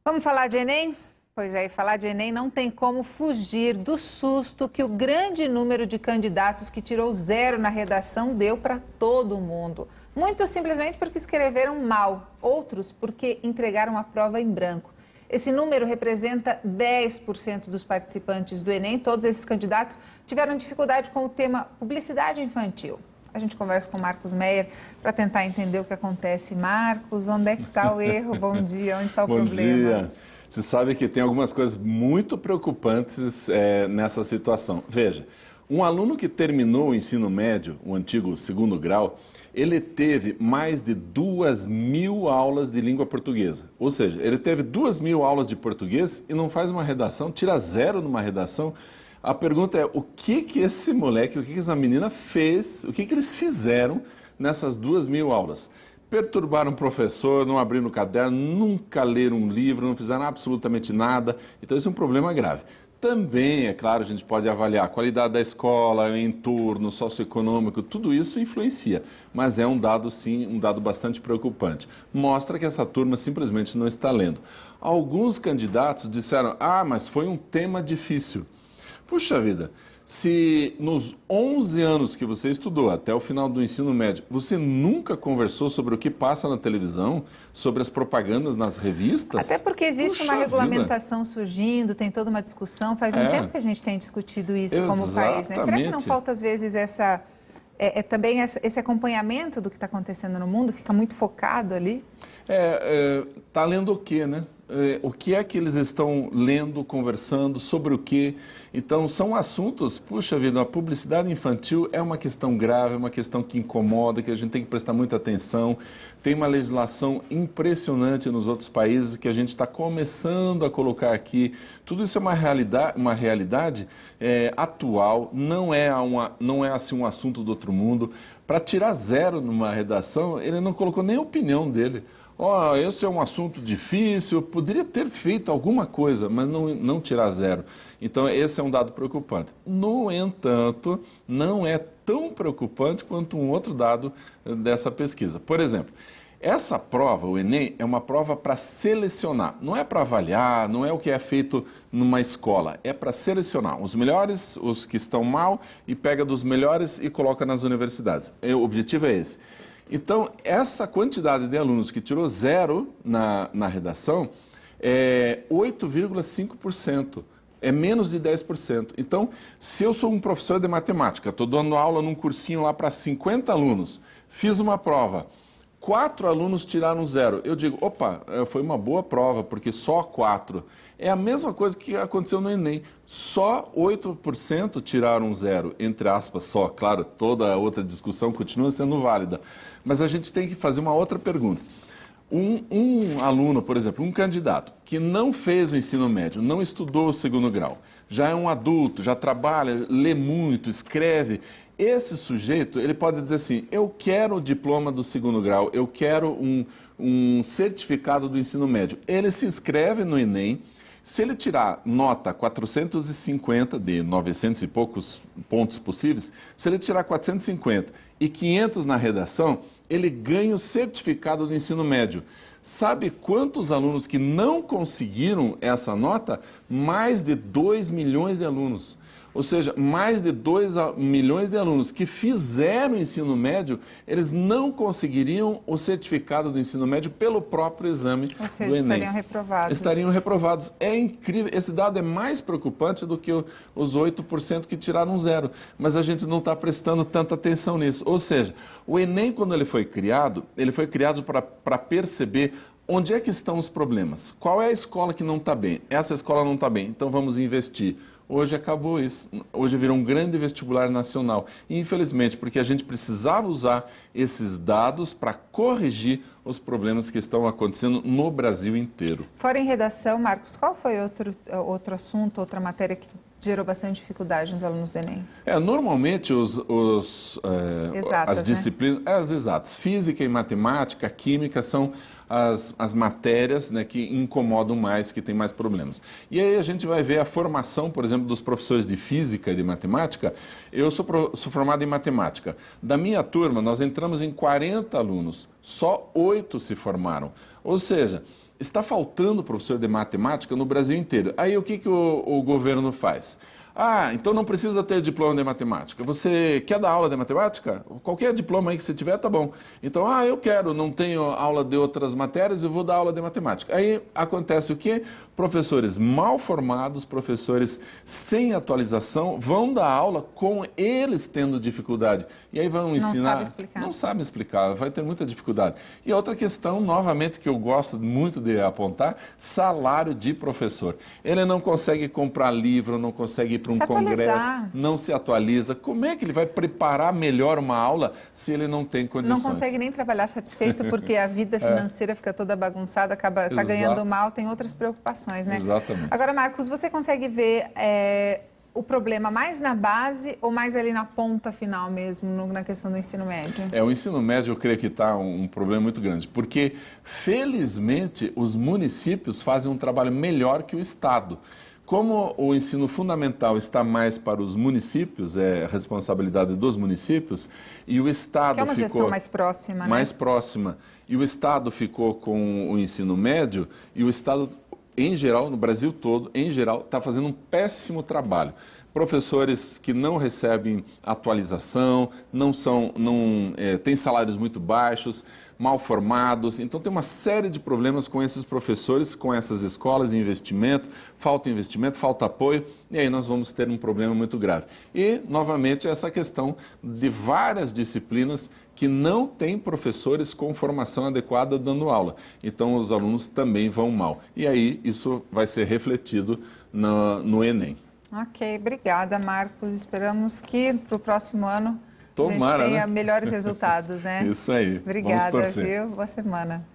Vamos falar de Enem? Pois é, e falar de Enem não tem como fugir do susto que o grande número de candidatos que tirou 0 na redação deu para todo mundo. Muitos simplesmente porque escreveram mal, outros porque entregaram a prova em branco. Esse número representa 10% dos participantes do Enem. Todos esses candidatos tiveram dificuldade com o tema publicidade infantil. A gente conversa com o Marcos Meyer para tentar entender o que acontece. Marcos, onde é que está o erro? Bom dia, onde está o problema? Bom dia. Você sabe que tem algumas coisas muito preocupantes nessa situação. Veja, um aluno que terminou o ensino médio, o antigo segundo grau, ele teve mais de 2.000 aulas de língua portuguesa. Ou seja, ele teve 2.000 aulas de português e não faz uma redação, tira 0 numa redação. A pergunta é, o que esse moleque, o que essa menina fez, o que eles fizeram nessas 2.000 aulas? Perturbaram o professor, não abriram o caderno, nunca leram um livro, não fizeram absolutamente nada. Então, isso é um problema grave. Também, é claro, a gente pode avaliar a qualidade da escola, o entorno socioeconômico, tudo isso influencia. Mas é um dado, sim, um dado bastante preocupante. Mostra que essa turma simplesmente não está lendo. Alguns candidatos disseram, mas foi um tema difícil. Puxa vida, se nos 11 anos que você estudou, até o final do ensino médio, você nunca conversou sobre o que passa na televisão, sobre as propagandas nas revistas? Até porque existe uma regulamentação surgindo, tem toda uma discussão, faz um tempo que a gente tem discutido isso como país, né? Será que não falta, às vezes, também esse acompanhamento do que está acontecendo no mundo, fica muito focado ali? Tá lendo o quê, né? O que é que eles estão lendo, conversando, sobre o quê? Então, são assuntos, puxa vida, a publicidade infantil é uma questão grave, é uma questão que incomoda, que a gente tem que prestar muita atenção. Tem uma legislação impressionante nos outros países que a gente está começando a colocar aqui. Tudo isso é uma realidade atual, não é assim um assunto do outro mundo. Para tirar 0 numa redação, ele não colocou nem a opinião dele. Esse é um assunto difícil, eu poderia ter feito alguma coisa, mas não tirar 0. Então, esse é um dado preocupante. No entanto, não é tão preocupante quanto um outro dado dessa pesquisa. Por exemplo, essa prova, o Enem, é uma prova para selecionar. Não é para avaliar, não é o que é feito numa escola. É para selecionar os melhores, os que estão mal, e pega dos melhores e coloca nas universidades. O objetivo é esse. Então, essa quantidade de alunos que tirou 0 na redação é 8,5%, é menos de 10%. Então, se eu sou um professor de matemática, estou dando aula num cursinho lá para 50 alunos, fiz uma prova, 4 alunos tiraram 0, eu digo, opa, foi uma boa prova, porque só 4. É a mesma coisa que aconteceu no Enem, só 8% tiraram 0, entre aspas, só. Claro, toda a outra discussão continua sendo válida. Mas a gente tem que fazer uma outra pergunta. Um aluno, por exemplo, um candidato que não fez o ensino médio, não estudou o segundo grau, já é um adulto, já trabalha, lê muito, escreve. Esse sujeito, ele pode dizer assim, eu quero o diploma do segundo grau, eu quero um certificado do ensino médio. Ele se inscreve no Enem, se ele tirar nota 450 de 900 e poucos pontos possíveis, se ele tirar 450 e 500 na redação, ele ganha o certificado do ensino médio. Sabe quantos alunos que não conseguiram essa nota? Mais de 2 milhões de alunos. Ou seja, mais de 2 milhões de alunos que fizeram o ensino médio, eles não conseguiriam o certificado do ensino médio pelo próprio exame do Enem. Ou seja, estariam reprovados. Estariam reprovados. É incrível. Esse dado é mais preocupante do que os 8% que tiraram 0. Mas a gente não está prestando tanta atenção nisso. Ou seja, o Enem, quando ele foi criado para perceber onde é que estão os problemas. Qual é a escola que não está bem? Essa escola não está bem, então vamos investir. Hoje acabou isso. Hoje virou um grande vestibular nacional. E, infelizmente, porque a gente precisava usar esses dados para corrigir os problemas que estão acontecendo no Brasil inteiro. Fora em redação, Marcos, qual foi outro assunto, outra matéria que gerou bastante dificuldade nos alunos do Enem? Normalmente Exatas, as disciplinas, as exatas, física e matemática, química são as matérias, né, que incomodam mais, que têm mais problemas. E aí a gente vai ver a formação, por exemplo, dos professores de física e de matemática. Eu sou formado em matemática. Da minha turma, nós entramos em 40 alunos, só 8 se formaram. Ou seja, está faltando professor de matemática no Brasil inteiro. Aí o que o governo faz? Então não precisa ter diploma de matemática. Você quer dar aula de matemática? Qualquer diploma aí que você tiver, tá bom. Então, eu quero, não tenho aula de outras matérias, eu vou dar aula de matemática. Aí acontece o quê? Professores mal formados, professores sem atualização, vão dar aula com eles tendo dificuldade. E aí vão ensinar... Não sabe explicar. Não sabe explicar, vai ter muita dificuldade. E outra questão, novamente, que eu gosto muito de apontar, salário de professor. Ele não consegue comprar livro, não consegue ir para um congresso, não se atualiza. Como é que ele vai preparar melhor uma aula se ele não tem condições? Não consegue nem trabalhar satisfeito porque a vida financeira fica toda bagunçada, está ganhando mal, tem outras preocupações, né? Exatamente. Agora, Marcos, você consegue ver o problema mais na base ou mais ali na ponta final mesmo, na questão do ensino médio? O ensino médio eu creio que está um problema muito grande, porque felizmente os municípios fazem um trabalho melhor que o Estado. Como o ensino fundamental está mais para os municípios, é responsabilidade dos municípios, e o Estado que é uma ficou gestão mais próxima, né? Mais próxima, e o Estado ficou com o ensino médio, e o Estado, em geral, no Brasil todo, em geral, está fazendo um péssimo trabalho. Professores que não recebem atualização, têm salários muito baixos, mal formados. Então, tem uma série de problemas com esses professores, com essas escolas, investimento, falta apoio, e aí nós vamos ter um problema muito grave. E, novamente, essa questão de várias disciplinas que não têm professores com formação adequada dando aula. Então, os alunos também vão mal. E aí, isso vai ser refletido no Enem. Ok, obrigada, Marcos. Esperamos que para o próximo ano Tomara, a gente tenha né? melhores resultados, né? Isso aí. Obrigada, vamos torcer. viu? Boa semana.